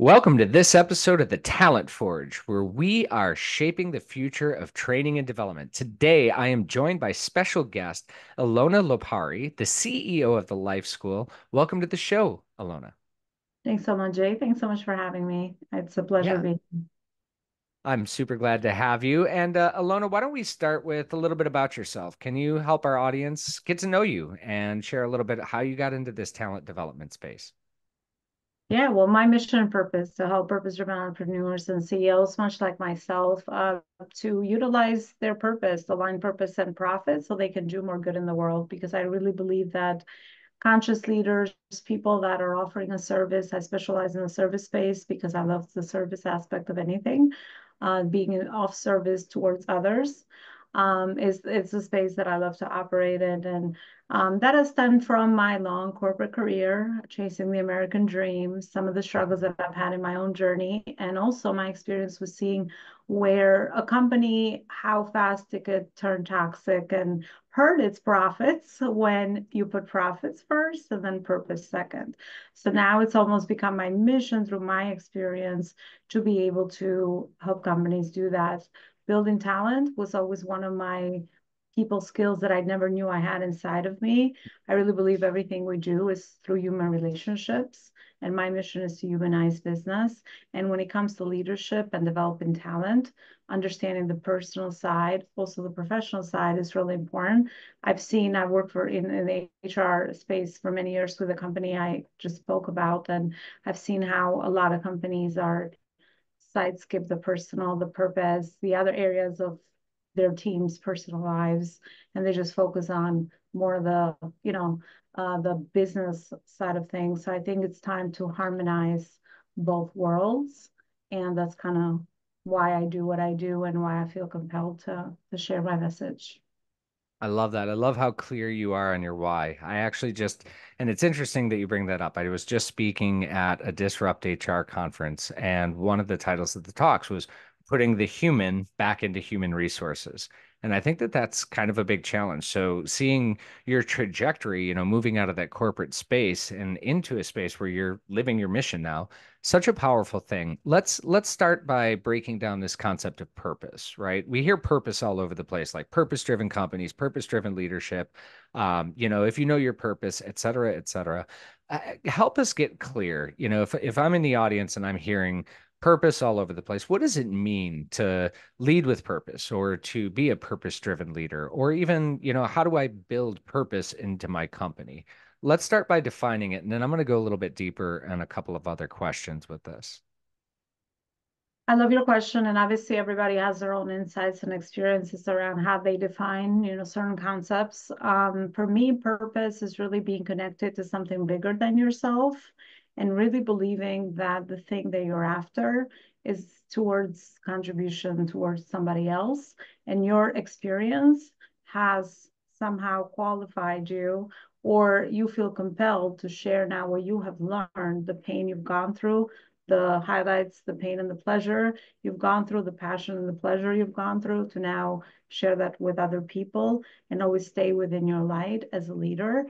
Welcome to this episode of the Talent Forge, where we are shaping the future of training and development. Today, I am joined by special guest Elona Lopari, the CEO of the Life School. Welcome to the show, Elona. Thanks so much, Jay. Thanks so much for having me. It's a pleasure Yeah, being. I'm super glad to have you. And Elona, why don't we start with a little bit about yourself? Can you help our audience get to know you and share a little bit how you got into this talent development space? Yeah, well, my mission and purpose to help purpose-driven entrepreneurs and CEOs, much like myself, to utilize their purpose, align purpose and profit, so they can do more good in the world. Because I really believe that conscious leaders, people that are offering a service, I specialize in the service space because I love the service aspect of anything, being of service towards others. Is a space that I love to operate in, and that has stemmed from my long corporate career, chasing the American dream, some of the struggles that I've had in my own journey, and also my experience with seeing where a company, how fast it could turn toxic and hurt its profits when you put profits first and then purpose second. So now it's almost become my mission through my experience to be able to help companies do that. Building talent was always one of my people skills that I never knew I had inside of me. I really believe everything we do is through human relationships. And my mission is to humanize business. And when it comes to leadership and developing talent, understanding the personal side, also the professional side is really important. I've worked in the HR space for many years with the company I just spoke about, and I've seen how a lot of companies are sideskip the personal, the purpose, the other areas of their team's personal lives, and they just focus on more of the business side of things. So I think it's time to harmonize both worlds, and that's kind of why I do what I do and why I feel compelled to share my message. I love that. I love how clear you are on your why. I actually just, and it's interesting that you bring that up. I was just speaking at a Disrupt HR conference, and one of the titles of the talks was putting the human back into human resources. And I think that that's kind of a big challenge. So seeing your trajectory, moving out of that corporate space and into a space where you're living your mission now, such a powerful thing. Let's start by breaking down this concept of purpose, right? We hear purpose all over the place, like purpose-driven companies, purpose-driven leadership. If you know your purpose, et cetera, et cetera. Help us get clear. If I'm in the audience and I'm hearing purpose all over the place, what does it mean to lead with purpose or to be a purpose-driven leader? Or even, how do I build purpose into my company? Let's start by defining it, and then I'm going to go a little bit deeper on a couple of other questions with this. I love your question, and obviously everybody has their own insights and experiences around how they define, certain concepts. For me, purpose is really being connected to something bigger than yourself, and really believing that the thing that you're after is towards contribution towards somebody else, and your experience has somehow qualified you, or you feel compelled to share now what you have learned, the pain you've gone through, the highlights, the pain and the pleasure you've gone through, the passion and the pleasure you've gone through, to now share that with other people and always stay within your light as a leader.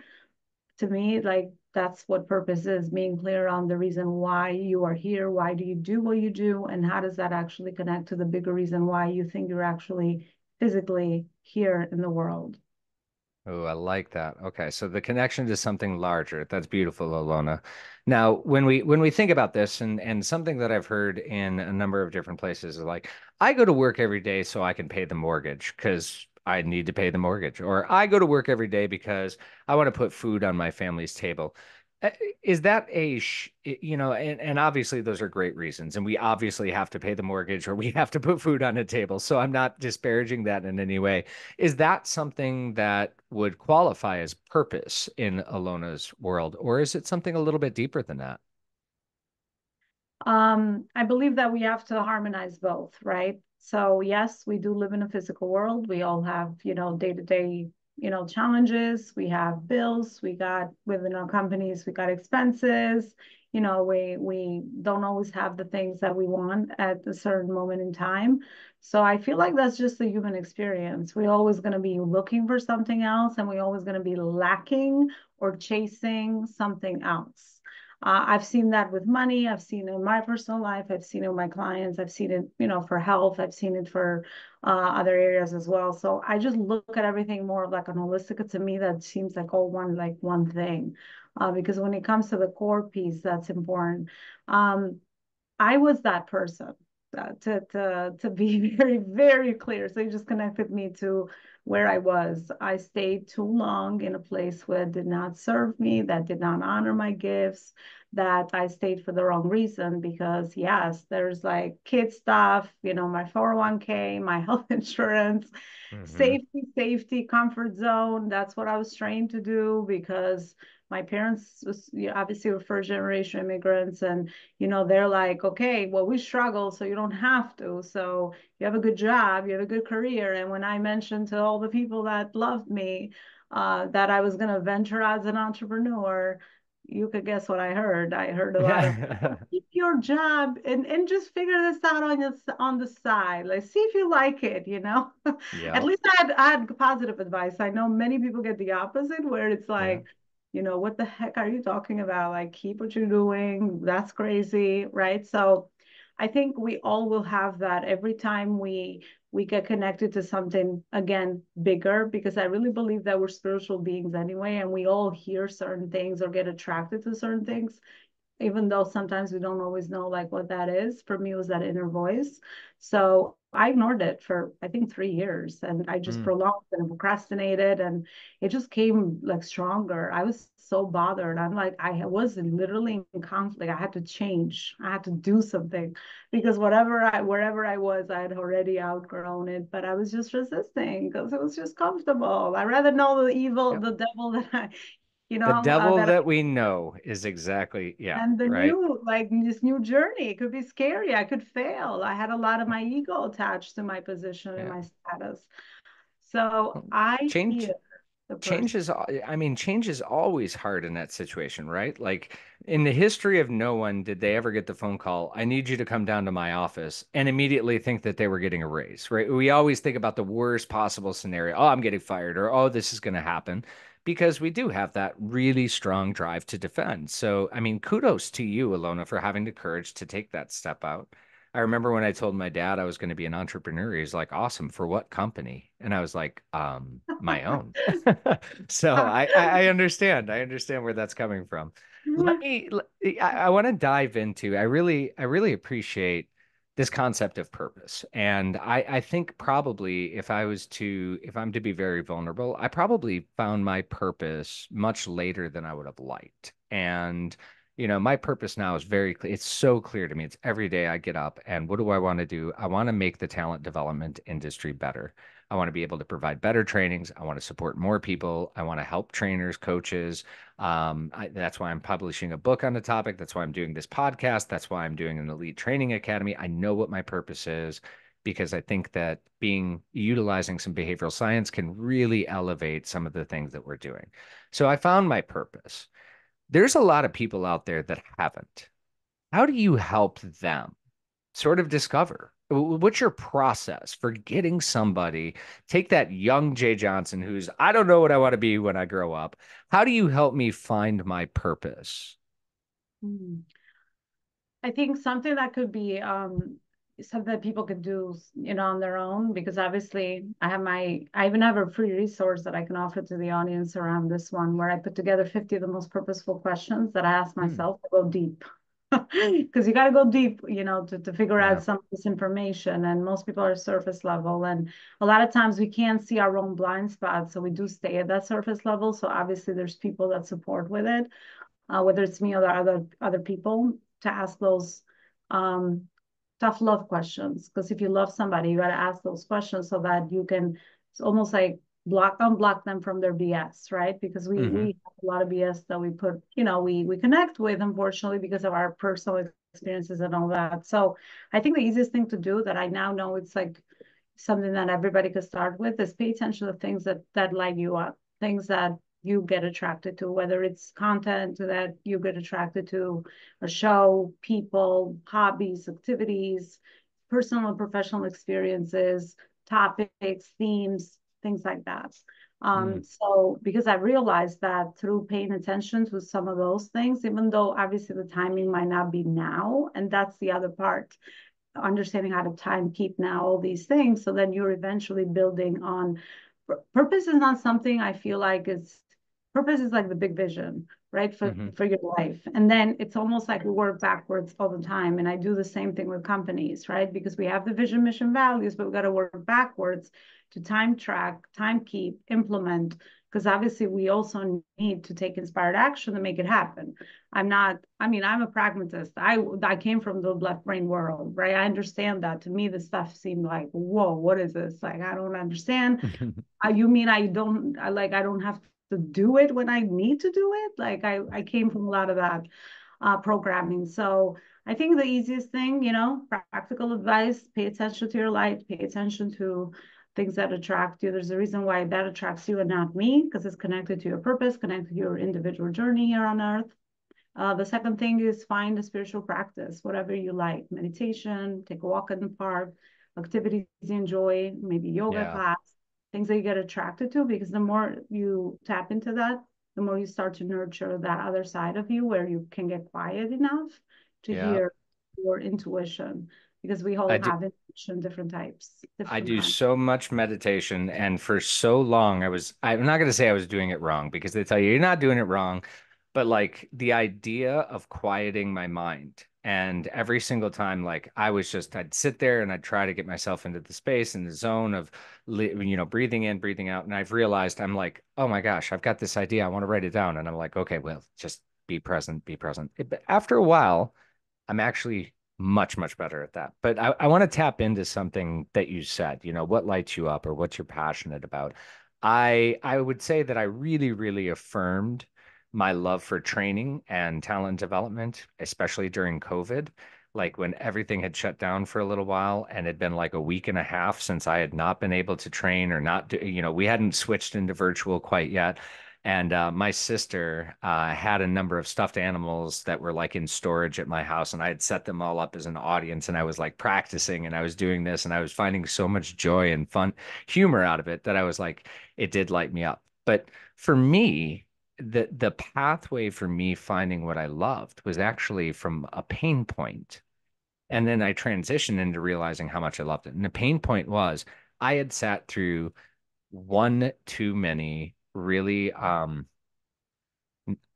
To me, like, that's what purpose is, being clear on the reason why you are here, why do you do what you do, and how does that actually connect to the bigger reason why you think you're actually physically here in the world. Oh, I like that. Okay, so the connection to something larger. That's beautiful, Alona. Now, when we think about this, and something that I've heard in a number of different places is like, I go to work every day so I can pay the mortgage because I need to pay the mortgage, or I go to work every day because I want to put food on my family's table. Uh, Is that and obviously those are great reasons, and we obviously have to pay the mortgage or we have to put food on a table. So I'm not disparaging that in any way. Is that something that would qualify as purpose in Alona's world, or is it something a little bit deeper than that? I believe that we have to harmonize both, right? So yes, we do live in a physical world. We all have, day-to-day, challenges. We have bills. We got within our companies, we got expenses. We don't always have the things that we want at a certain moment in time. So I feel like that's just the human experience. We're always going to be looking for something else, and we're always going to be lacking or chasing something else. I've seen that with money. I've seen it in my personal life. I've seen it with my clients. I've seen it, for health. I've seen it for other areas as well. So I just look at everything more of like an holistic. To me, that seems like all one thing, because when it comes to the core piece, that's important. Um, I was that person, to be very, very clear. So you just connected me to where I was. I stayed too long in a place where it did not serve me, that did not honor my gifts, that I stayed for the wrong reason. Because yes, there's like kid stuff, my 401k, my health insurance, Hmm. safety, comfort zone. That's what I was trained to do, because my parents was, obviously were first generation immigrants, and they're like, okay, well, we struggle, so you don't have to. So you have a good job, you have a good career. And when I mentioned to all the people that loved me, that I was going to venture as an entrepreneur, you could guess what I heard. I heard a lot of, "Oh, keep your job and just figure this out on the side. Like, see if you like it. At Yeah. least I had positive advice. I know many people get the opposite, where it's Yeah. like, what the heck are you talking about? Like, keep what you're doing. That's crazy, right? So I think we all will have that every time we get connected to something, again, bigger, because I really believe that we're spiritual beings anyway, and we all hear certain things or get attracted to certain things, even though sometimes we don't always know like what that is. For me, it was that inner voice. So I ignored it for, I think, 3 years, and I just Mm. prolonged and procrastinated, and it just came like stronger. I was so bothered. I'm like, I was literally in conflict. I had to change. I had to do something, because wherever I was, I had already outgrown it, but I was just resisting because it was just comfortable. I rather know Yep. the devil that The devil that that we know is exactly, yeah, and the right. new, like this new journey, it could be scary. I could fail. I had a lot of my ego attached to my position and Yeah. my status. So Well, I change hear the change person. is I mean, change is always hard in that situation, right? Like in the history of no one did they ever get the phone call, I need you to come down to my office, and immediately think that they were getting a raise, right? We always think about the worst possible scenario. Oh, I'm getting fired, or oh, this is going to happen, because we do have that really strong drive to defend. So, I mean, kudos to you, Alona, for having the courage to take that step out. I remember when I told my dad I was going to be an entrepreneur, he's like, awesome, for what company? And I was like, my own. So I understand. I understand where that's coming from. I want to dive into, I really appreciate this concept of purpose. And I think probably if I'm to be very vulnerable, I probably found my purpose much later than I would have liked. And my purpose now is very clear. It's so clear to me. It's every day I get up and what do I want to do? I want to make the talent development industry better. I want to be able to provide better trainings. I want to support more people. I want to help trainers, coaches. That's why I'm publishing a book on the topic. That's why I'm doing this podcast. That's why I'm doing an elite training academy. I know what my purpose is because I think that utilizing some behavioral science can really elevate some of the things that we're doing. So I found my purpose. There's a lot of people out there that haven't. How do you help them sort of discover? What's your process for getting somebody, take that young Jay Johnson who's, I don't know what I want to be when I grow up. How do you help me find my purpose? Hmm. I think something that could be something that people could do, on their own, because obviously I even have a free resource that I can offer to the audience around this one, where I put together 50 of the most purposeful questions that I ask Hmm. myself to go deep. Because you got to go deep, to figure Yeah. out some of this information. And most people are surface level. And a lot of times we can't see our own blind spots. So we do stay at that surface level. So obviously there's people that support with it, whether it's me or the other people, to ask those um, tough love questions. Because if you love somebody, you got to ask those questions so that you can. It's almost like unblock them from their BS, right? Because we Hmm. have a lot of BS that we put, we connect with, unfortunately, because of our personal experiences and all that. So I think the easiest thing to do, that I now know it's like something that everybody could start with, is pay attention to things that light you up, things that you get attracted to, whether it's content that you get attracted to, a show, people, hobbies, activities, personal and professional experiences, topics, themes, things like that. Mm. So because I realized that through paying attention to some of those things, even though obviously the timing might not be now, and that's the other part, understanding how to time keep now all these things, so then you're eventually building on purpose is not something I feel like is purpose is like the big vision, right? Hmm. For your life. And then it's almost like we work backwards all the time. And I do the same thing with companies, right? Because we have the vision, mission, values, but we got to work backwards to time track, time keep, implement, because obviously we also need to take inspired action to make it happen. I'm not, I mean, I'm a pragmatist. I came from the left brain world, right? I understand that. To me, the stuff seemed like, whoa, what is this? Like, I don't understand. You mean I don't have to do it when I need to do it? Like I came from a lot of that programming. So I think the easiest thing, practical advice, pay attention to your light, pay attention to things that attract you. There's a reason why that attracts you and not me, because it's connected to your purpose, connected to your individual journey here on earth. The second thing is find a spiritual practice, whatever you like, meditation, take a walk in the park, activities you enjoy, maybe yoga Yeah. class, things that you get attracted to, because the more you tap into that, the more you start to nurture that other side of you where you can get quiet enough to Yeah. hear your intuition, because we I all do. have intuition, different types, I different do kinds. so much meditation, and for so long, I'm not going to say I was doing it wrong because they tell you you're not doing it wrong, but like the idea of quieting my mind. And every single time, like I'd sit there and I'd try to get myself into the space and the zone of, breathing in, breathing out. And I've realized I'm like, oh my gosh, I've got this idea. I want to write it down. And I'm like, okay, well, just be present, be present. But after a while, I'm actually much, much better at that. But I want to tap into something that you said, what lights you up or what you're passionate about. I would say that I really, really affirmed my love for training and talent development, especially during COVID, like when everything had shut down for a little while and had been like a week and a half since I had not been able to train or not do, we hadn't switched into virtual quite yet. And my sister had a number of stuffed animals that were like in storage at my house, and I had set them all up as an audience, and I was like practicing, and I was doing this, and I was finding so much joy and fun, humor out of it that I was like, it did light me up. But for me, the pathway for me finding what I loved was actually from a pain point, and then I transitioned into realizing how much I loved it. And the pain point was I had sat through one too many really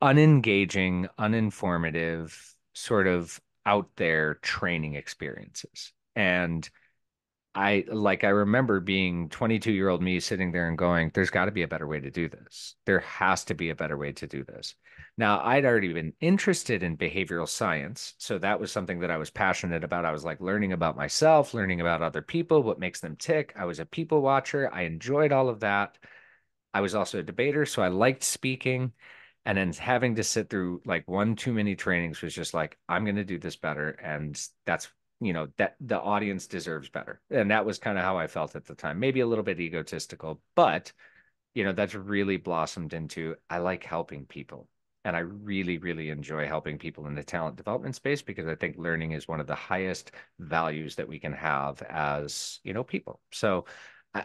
unengaging, uninformative, sort of out there training experiences. And I remember being 22-year-old me sitting there and going, there's got to be a better way to do this. There has to be a better way to do this. Now, I'd already been interested in behavioral science. So that was something that I was passionate about. I was like learning about myself, learning about other people, what makes them tick. I was a people watcher. I enjoyed all of that. I was also a debater, so I liked speaking. And then having to sit through like one too many trainings was just like, I'm going to do this better. And that's, that the audience deserves better. And that was kind of how I felt at the time. Maybe a little bit egotistical, but that's really blossomed into I like helping people. And I really, really enjoy helping people in the talent development space because I think learning is one of the highest values that we can have as, people. So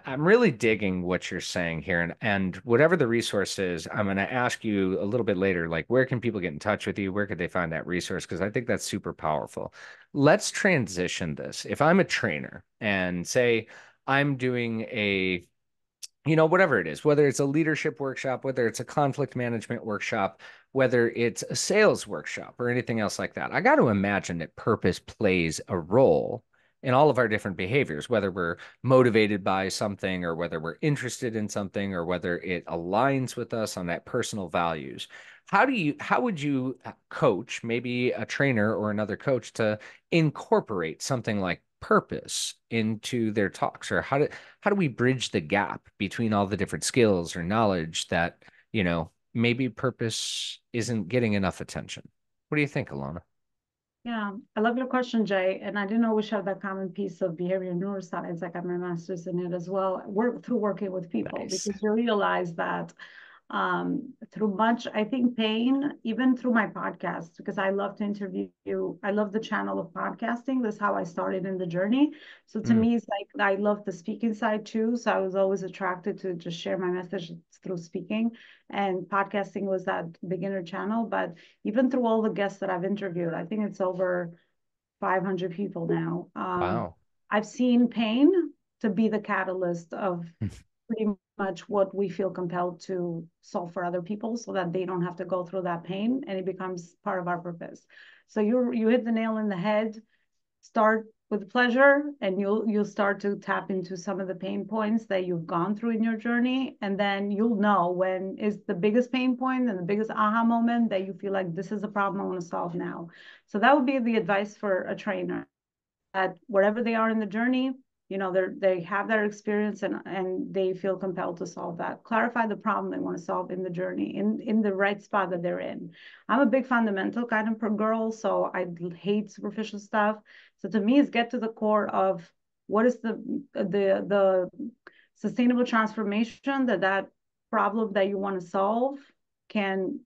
I'm really digging what you're saying here. And whatever the resource is, I'm going to ask you a little bit later, like where can people get in touch with you? Where could they find that resource? Because I think that's super powerful. Let's transition this. If I'm a trainer and say I'm doing whatever it is, whether it's a leadership workshop, whether it's a conflict management workshop, whether it's a sales workshop or anything else like that, I got to imagine that purpose plays a role in all of our different behaviors, whether we're motivated by something or whether we're interested in something or whether it aligns with us on that personal values. How would you coach maybe a trainer or another coach to incorporate something like purpose into their talks, or how do we bridge the gap between all the different skills or knowledge that, maybe purpose isn't getting enough attention? What do you think, Elona? Yeah, I love your question, Jay. And I didn't know we shared that common piece of behavior neuroscience. I got my master's in it as well, working with people, Nice. because you realize that, through much, I think, pain, even through my podcast, because I love to interview. I love the channel of podcasting. That's how I started in the journey. So to Mm, me, it's like I love the speaking side too. So I was always attracted to just share my message through speaking. And podcasting was that beginner channel. But even through all the guests that I've interviewed, I think it's over 500 people now. wow. I've seen pain to be the catalyst of pretty much what we feel compelled to solve for other people so that they don't have to go through that pain and it becomes part of our purpose. So you hit the nail in the head. Start with pleasure and you'll start to tap into some of the pain points that you've gone through in your journey, and then you'll know when is the biggest pain point and the biggest aha moment that you feel like this is a problem I want to solve now. So that would be the advice for a trainer, that wherever they are in the journey, they have their experience and they feel compelled to solve that. Clarify the problem they want to solve in the journey, in the right spot that they're in. I'm a big fundamental kind of girl, so I hate superficial stuff. So to me, it's get to the core of what is the sustainable transformation that problem that you want to solve can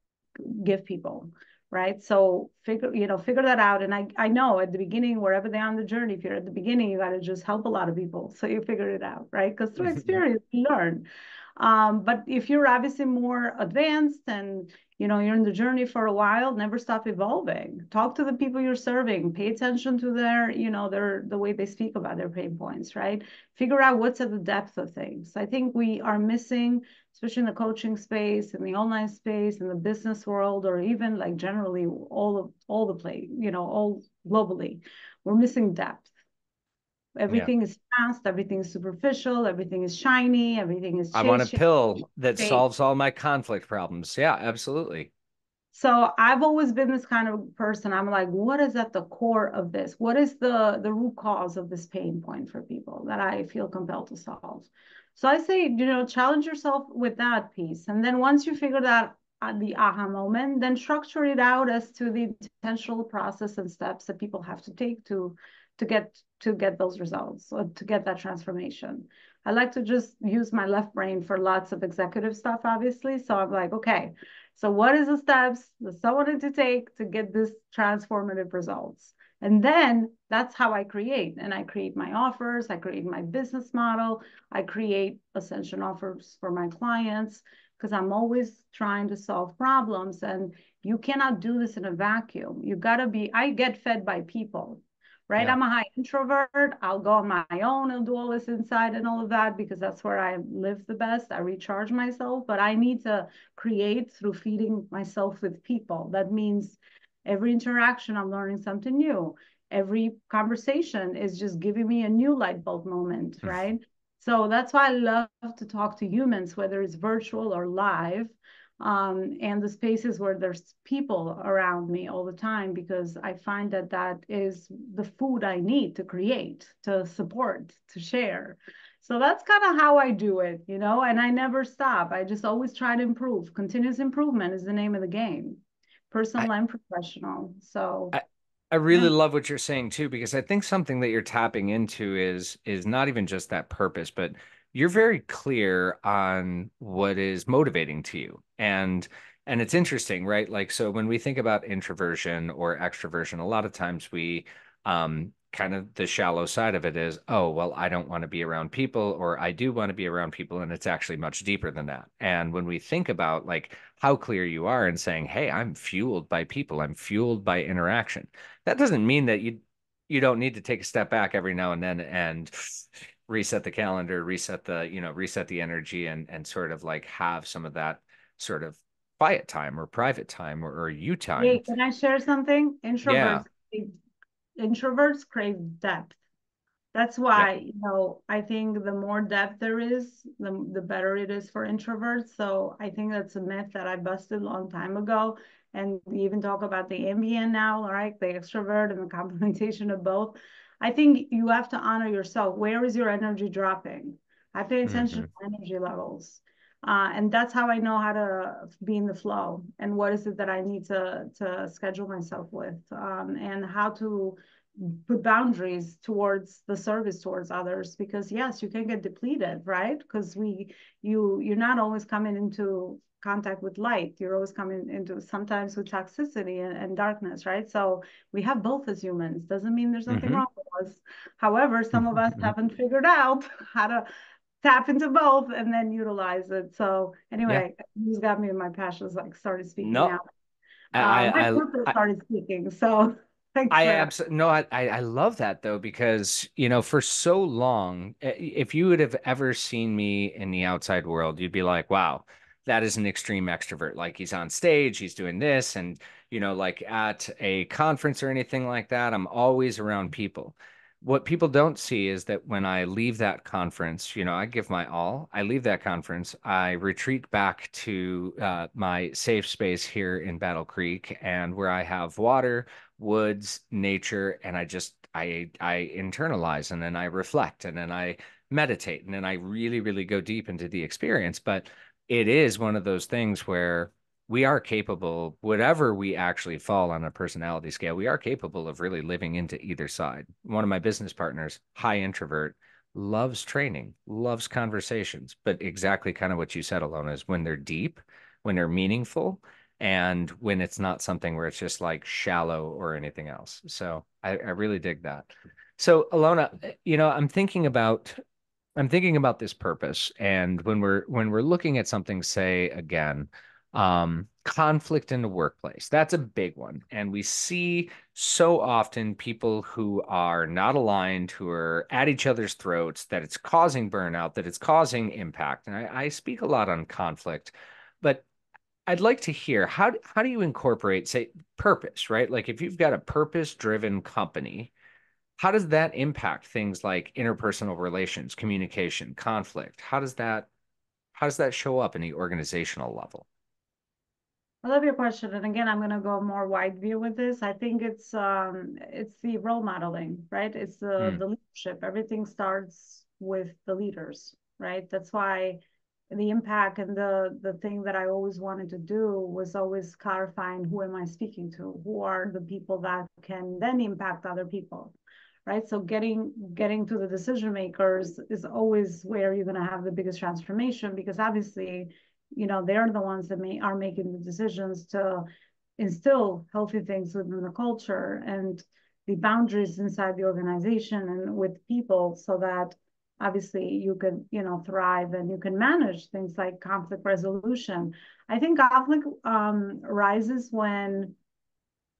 give people, right? So figure that out. And I know at the beginning, wherever they're on the journey, if you're at the beginning, you got to just help a lot of people. So you figure it out, right? Because through experience, you learn. But if you're obviously more advanced and you're in the journey for a while, never stop evolving. Talk to the people you're serving. Pay attention to the way they speak about their pain points, right? Figure out what's at the depth of things. I think we are missing, especially in the coaching space, in the online space, in the business world, or even like generally all the play, all globally, we're missing depth. Yeah. Everything is fast, everything is superficial, everything is shiny, everything is I want a chase, pill that chase. solves all my conflict problems. Yeah, absolutely. So I've always been this kind of person. I'm like, what is at the core of this? What is the root cause of this pain point for people that I feel compelled to solve? So I say, challenge yourself with that piece. And then once you figure that the aha moment, then structure it out as to the intentional process and steps that people have to take to get those results or to get that transformation. I like to just use my left brain for lots of executive stuff, obviously. So I'm like, okay, so what is the steps that someone need to take to get this transformative results? And then that's how I create. And I create my offers, I create my business model, I create ascension offers for my clients because I'm always trying to solve problems. And you cannot do this in a vacuum. You gotta be, I get fed by people, right? Yeah. I'm a high introvert. I'll go on my own and do all this inside and all of that because that's where I live the best. I recharge myself, but I need to create through feeding myself with people. That means every interaction, I'm learning something new. Every conversation is just giving me a new light bulb moment, right? So that's why I love to talk to humans, whether it's virtual or live, and the spaces where there's people around me all the time, because I find that is the food I need to create, to support, to share. So that's kind of how I do it, and I never stop. I just always try to improve. Continuous improvement is the name of the game, I, personal and professional. So, I I really yeah. love what you're saying too, because I think something that you're tapping into is not even just that purpose, but you're very clear on what is motivating to you. And it's interesting, right? Like so when we think about introversion or extroversion, a lot of times we kind of the shallow side of it is, oh, well, I don't want to be around people, or I do want to be around people, and it's actually much deeper than that. And when we think about like how clear you are in saying, hey, I'm fueled by people, I'm fueled by interaction, that doesn't mean that you don't need to take a step back every now and then and reset the calendar, reset the energy and sort of like have some of that sort of quiet time or private time or you time. Hey, can I share something? Yeah. Introverts crave depth. That's Yeah. why, I think the more depth there is, the better it is for introverts. So I think that's a myth that I busted a long time ago. And we even talk about the ambient now, right? The extrovert and the complementation of both. I think you have to honor yourself. Where is your energy dropping? I pay attention Hmm. to energy levels. And that's how I know how to be in the flow and what is it that I need to schedule myself with, and how to put boundaries towards the service towards others, because yes, you can get depleted, right? Because you're not always coming into contact with light. You're always coming into sometimes with toxicity and darkness, right? So we have both as humans. Doesn't mean there's nothing Hmm. wrong with us. However, some of us haven't figured out how to tap into both and then utilize it. So Yeah. anyway, you got me in my passions, like started speaking No, out. My I, purpose I, started speaking. So thanks I for that. absolutely no, I love that though, because for so long, if you would have ever seen me in the outside world, you'd be like, wow, that is an extreme extrovert. Like he's on stage, he's doing this, and like at a conference or anything like that, I'm always around people. What people don't see is that when I leave that conference, I give my all. I leave that conference, I retreat back to my safe space here in Battle Creek, and where I have water, woods, nature, and I internalize, and then I reflect, and then I meditate, and then I really, really go deep into the experience. But it is one of those things where we are capable, whatever we actually fall on a personality scale, we are capable of really living into either side. One of my business partners, high introvert, loves training, loves conversations, but exactly kind of what you said, Alona, is when they're deep, when they're meaningful, and when it's not something where it's just like shallow or anything else. So I really dig that. So Alona, I'm thinking about this purpose, and when we're looking at something, say again, conflict in the workplace, that's a big one, and we see so often people who are not aligned, who are at each other's throats, that it's causing burnout, that it's causing impact. And I speak a lot on conflict, but I'd like to hear how do you incorporate, say, purpose, right? Like if you've got a purpose-driven company, how does that impact things like interpersonal relations, communication, conflict? How does that show up in the organizational level? I love your question. And again, I'm going to go more wide view with this. I think it's the role modeling, right? It's Mm, the leadership. Everything starts with the leaders, right? That's why the impact and the thing that I always wanted to do was always clarifying who am I speaking to? Who are the people that can then impact other people? Right. So getting to the decision makers is always where you're going to have the biggest transformation because obviously they're the ones that are making the decisions to instill healthy things within the culture and the boundaries inside the organization and with people so that obviously you can thrive and you can manage things like conflict resolution. I think conflict rises when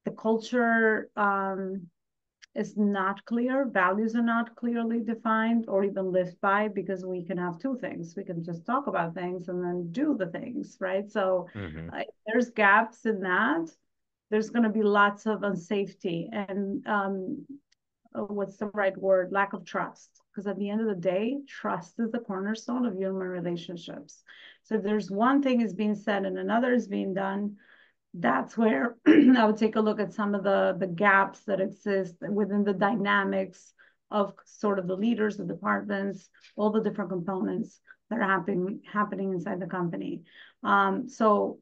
the culture is not clear, values are not clearly defined or even lived by, because we can have two things. We can just talk about things and then do the things, right? So hmm. if there's gaps in that, there's going to be lots of unsafety and what's the right word? Lack of trust. Because at the end of the day, trust is the cornerstone of human relationships. So if there's one thing is being said and another is being done, that's where I would take a look at some of the gaps that exist within the dynamics of sort of the leaders, the departments, all the different components that are happening inside the company. So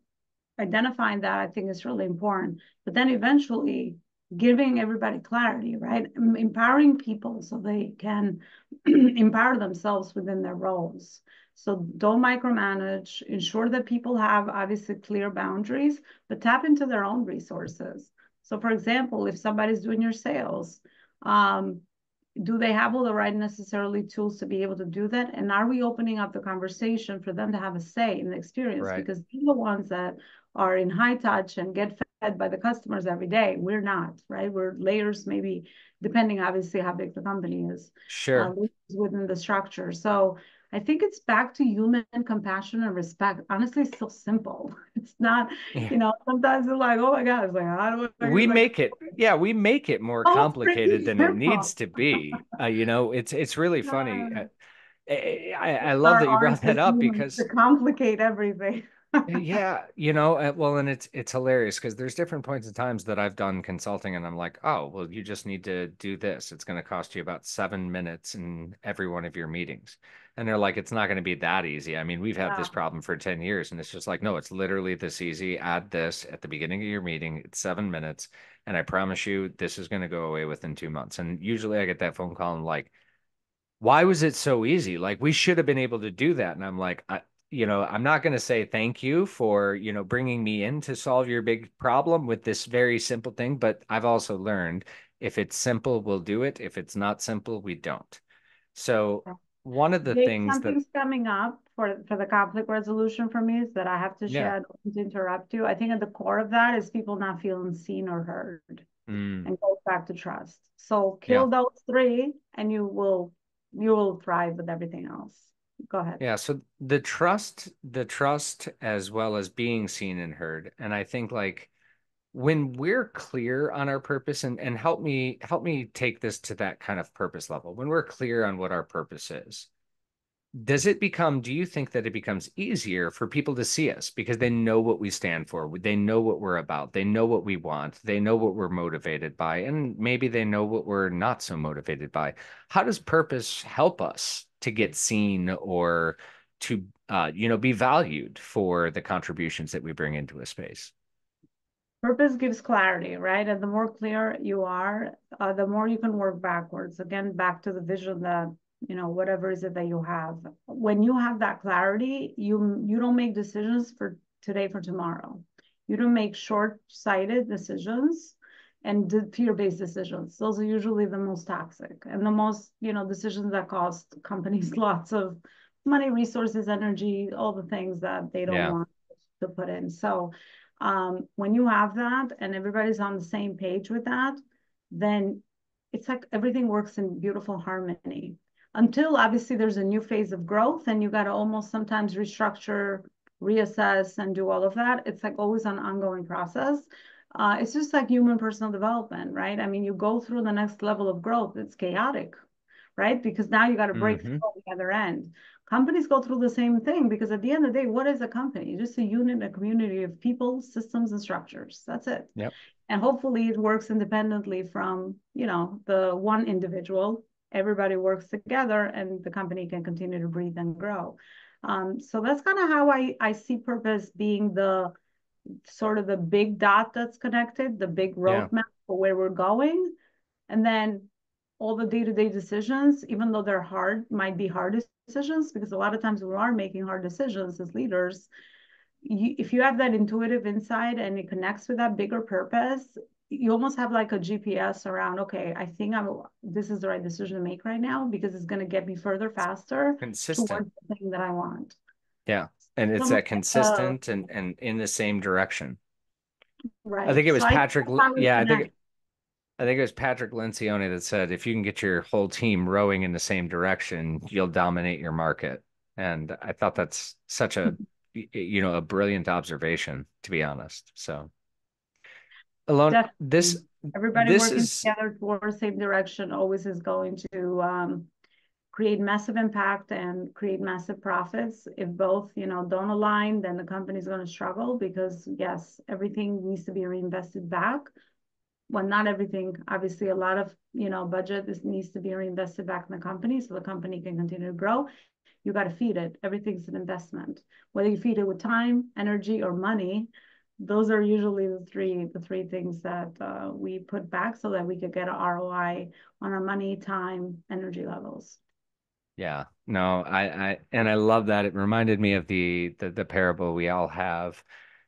identifying that I think is really important. But then eventually giving everybody clarity, right? Empowering people so they can empower themselves within their roles. So don't micromanage, ensure that people have obviously clear boundaries, but tap into their own resources. So for example, if somebody's doing your sales, um, do they have all the right necessarily tools to be able to do that? And are we opening up the conversation for them to have a say in the experience? Right. Because they're the ones that are in high touch and get fed by the customers every day. We're not, right? We're layers, maybe depending obviously how big the company is Sure. within the structure. So I think it's back to human compassion and respect. Honestly, it's so simple. It's not, Yeah. sometimes it's like, oh my God, it's like, how do I, We like, make it, yeah, we make it more oh, complicated freaking than it needs simple. to be. It's really funny. I love Our that you art brought that as up humans to because complicate everything. yeah, well, and it's hilarious because there's different points in times that I've done consulting, and I'm like, oh, well, you just need to do this. It's going to cost you about 7 minutes in every one of your meetings. And they're like, it's not going to be that easy. I mean, we've had this Yeah. problem for 10 years, and it's just like, no, it's literally this easy. Add this at the beginning of your meeting. It's 7 minutes, and I promise you, this is going to go away within 2 months. And usually I get that phone call and like, why was it so easy? Like we should have been able to do that. And I'm like, I'm not going to say thank you for, bringing me in to solve your big problem with this very simple thing, but I've also learned if it's simple, we'll do it. If it's not simple, we don't. So one of the Jake, things that, something's coming up for the conflict resolution for me is that I have to yeah, share. I don't want to interrupt you. I think at the core of that is people not feeling seen or heard, mm, and goes back to trust. So yeah. kill those three, and you will thrive with everything else. Go ahead. Yeah, so the trust as well as being seen and heard. And I think like when we're clear on our purpose and help me take this to that kind of purpose level. When we're clear on what our purpose is, do you think that it becomes easier for people to see us because they know what we stand for? They know what we're about. They know what we want. They know what we're motivated by, and maybe they know what we're not so motivated by. How does purpose help us to get seen or to, be valued for the contributions that we bring into a space? Purpose gives clarity, right? And the more clear you are, the more you can work backwards. Again, back to the vision that, whatever is it that you have. When you have that clarity, you don't make decisions for today for tomorrow. You don't make short-sighted decisions and fear-based decisions. Those are usually the most toxic and the most, decisions that cost companies lots of money, resources, energy, all the things that they don't Yeah, want to put in. So when you have that and everybody's on the same page with that, then it's like everything works in beautiful harmony. Until obviously there's a new phase of growth and you got to almost sometimes restructure, reassess, and do all of that. It's like always an ongoing process. It's just like human personal development, right? I mean, you go through the next level of growth, it's chaotic, right? Because now you got to break through hmm, on the other end. Companies go through the same thing because at the end of the day, what is a company? Just a unit, a community of people, systems, and structures. That's it. yep, And hopefully it works independently from, the one individual. Everybody works together and the company can continue to breathe and grow. So that's kind of how I see purpose being the sort of the big dot that's connected, the big yeah, roadmap for where we're going. And then all the day-to-day decisions, even though they're hard, might be hard decisions, because a lot of times we are making hard decisions as leaders. If you have that intuitive insight and it connects with that bigger purpose, you almost have like a GPS around, okay, I think this is the right decision to make right now because it's going to get me further, faster consistent. towards the thing that I want. Yeah, and It's it's almost that like, consistent and in the same direction. I think right. it So was I think Patrick. that's how we Yeah, connect. I think it was Patrick Lencioni that said, if you can get your whole team rowing in the same direction, you'll dominate your market. And I thought that's such a brilliant observation, to be honest. So, Alone, this Definitely. Everybody this working is together towards the same direction always is going to create massive impact and create massive profits. If both, don't align, then the company is going to struggle because yes, everything needs to be reinvested back. Well, not everything, obviously a lot of, budget needs to be reinvested back in the company so the company can continue to grow. You got to feed it. Everything's an investment. Whether you feed it with time, energy, or money, those are usually the three things that we put back so that we could get an ROI on our money, time, energy levels. Yeah, no, and I love that. It reminded me of the parable we all have.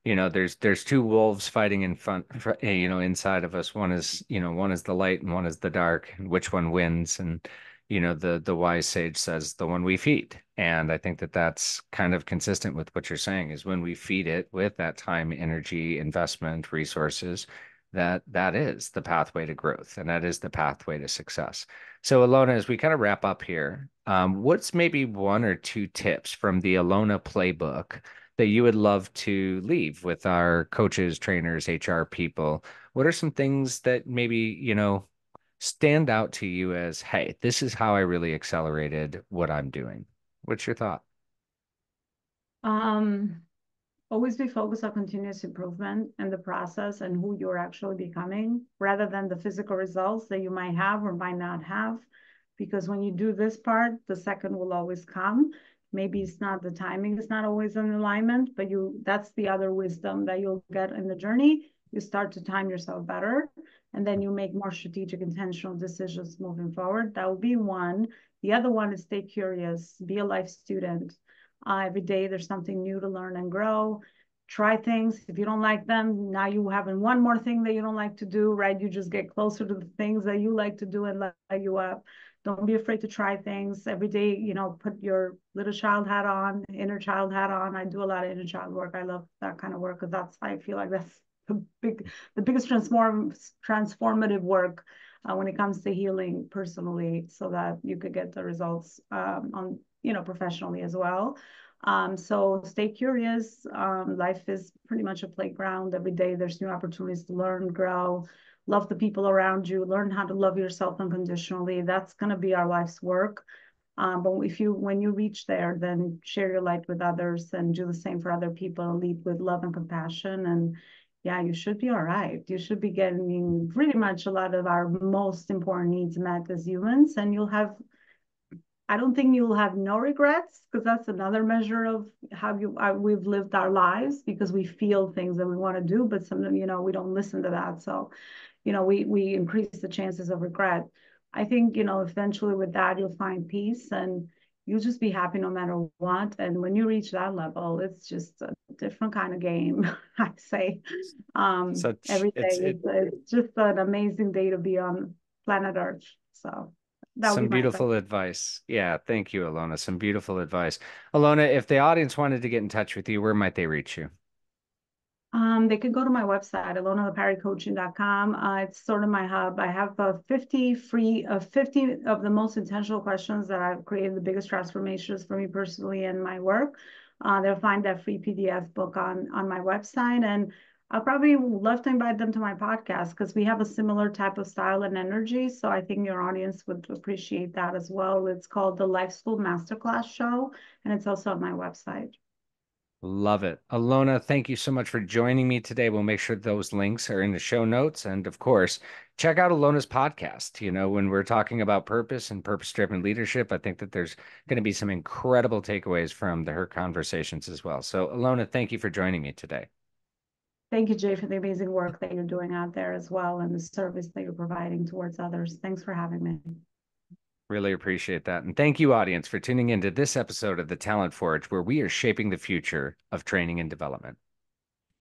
There's two wolves fighting inside of us. One is the light and one is the dark, and which one wins? And the wise sage says the one we feed. And I think that that's kind of consistent with what you're saying is when we feed it with that time, energy, investment, resources, that is the pathway to growth, and that is the pathway to success. So, Alona, as we kind of wrap up here, what's maybe one or two tips from the Elona playbook that you would love to leave with our coaches, trainers, HR people? What are some things that maybe, stand out to you as, hey, this is how I really accelerated what I'm doing? What's your thought? Um, Always be focused on continuous improvement and the process and who you're actually becoming rather than the physical results that you might have or might not have. Because when you do this part, the second will always come. Maybe it's not the timing is not always in alignment, but that's the other wisdom that you'll get in the journey. You start to time yourself better and then you make more strategic, intentional decisions moving forward. That will be one. The other one is stay curious, be a life student. Every day there's something new to learn and grow. Try things. If you don't like them, now you having one more thing that you don't like to do, right? You just get closer to the things that you like to do and light you up. Don't be afraid to try things every day. Put your little child hat on, inner child hat on. I do a lot of inner child work. I love that kind of work because I feel like that's the biggest transformative work when it comes to healing personally, so that you could get the results on professionally as well. So stay curious. Life is pretty much a playground. Every day there's new opportunities to learn, grow, love the people around you, learn how to love yourself unconditionally. That's going to be our life's work. But when you reach there, then share your light with others and do the same for other people and lead with love and compassion. And yeah, you should be all right. You should be getting pretty much a lot of our most important needs met as humans, and I don't think you'll have no regrets, because that's another measure of how we've lived our lives, because we feel things that we want to do, but sometimes, we don't listen to that. So, we increase the chances of regret. I think, eventually with that, you'll find peace and you'll just be happy no matter what. And when you reach that level, it's just a different kind of game, I say. Such Every day it's just an amazing day to be on planet Earth. So that would be some my advice. beautiful advice. Yeah, thank you, Elona. Some beautiful advice. Elona, if the audience wanted to get in touch with you, where might they reach you? They could go to my website, elonaloparicoaching.com. It's sort of my hub. I have 50 of the most intentional questions that I've created the biggest transformations for me personally in my work. They'll find that free PDF book on my website. And I'll probably love to invite them to my podcast because we have a similar type of style and energy. So I think your audience would appreciate that as well. It's called the Life School Masterclass Show, and it's also on my website. Love it. Elona, thank you so much for joining me today. We'll make sure those links are in the show notes. And of course, check out Elona's podcast. When we're talking about purpose and purpose-driven leadership, I think that there's going to be some incredible takeaways from her conversations as well. So, Elona, thank you for joining me today. Thank you, Jay, for the amazing work that you're doing out there as well and the service that you're providing towards others. Thanks for having me. Really appreciate that. And thank you, audience, for tuning into this episode of The Talent Forge, where we are shaping the future of training and development.